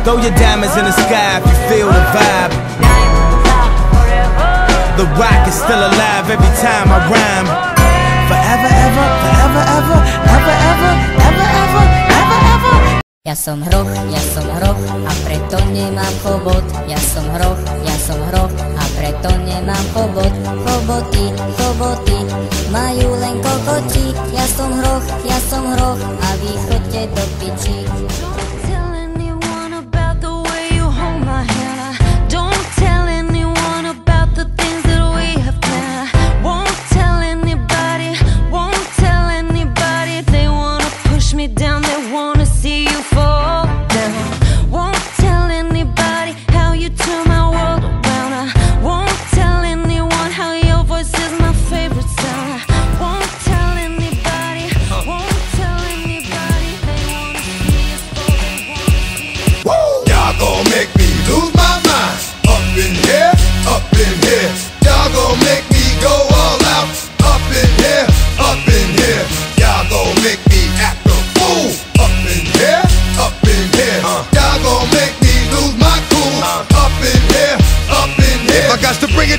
Throw your diamonds in the sky if you feel the vibe. The rock is still alive every time I rhyme. Forever, ever, forever, ever, ever, ever, ever, ever, ever, ever. Ja som hroch a preto nemám chobot. Ja som hroch a preto nemám chobot. Choboty majú len kokoti. Ja som hroch a vy chodte do piči.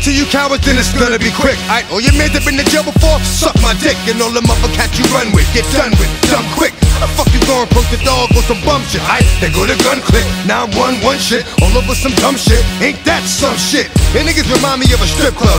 To you cowards, then it's gonna be quick. All your men that been to jail before, suck my dick. And all the mother cats you run with, get done with, dumb quick. How the fuck you gonna approach the dog or some bum shit? They go to gun click, 911 shit, all over some dumb shit. Ain't that some shit? They niggas remind me of a strip club.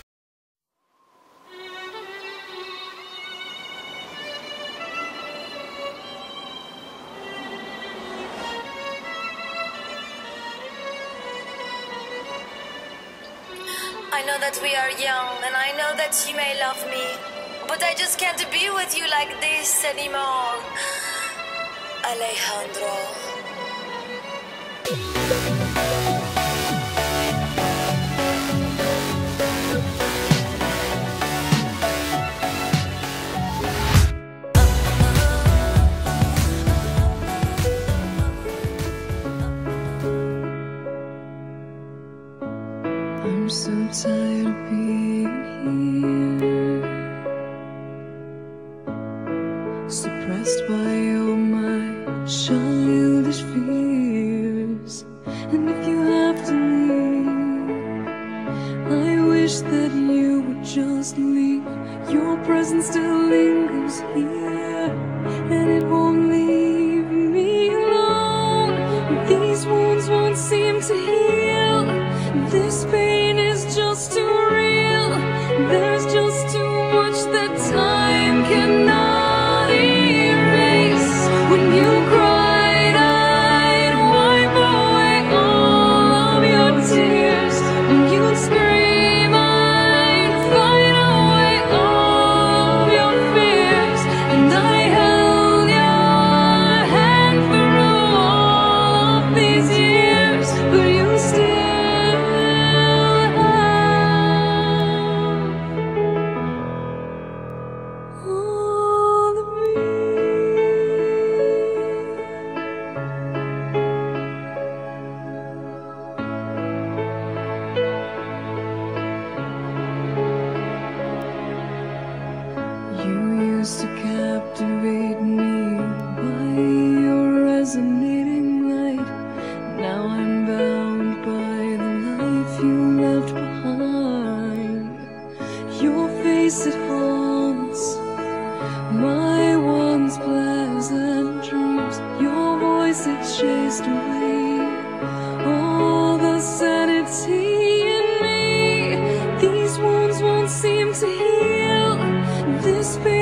I know that we are young, and I know that you may love me, but I just can't be with you like this anymore, Alejandro. I'm so tired of being here, suppressed by all my childish fears. And if you have to leave, I wish that you would just leave. Your presence still lingers here, and it won't leave me alone. These wounds won't seem to heal. This pain is just too real. There's just too much that time cannot erase. When you cried, I'd wipe away all of your tears. When you'd scream, I'd fight away all of your fears. And I held your hand for all of these years, but you still to captivate me by your resonating light. Now I'm bound by the life you left behind. Your face, it haunts my once pleasant dreams. Your voice, it chased away all the sanity in me. These wounds won't seem to heal. This pain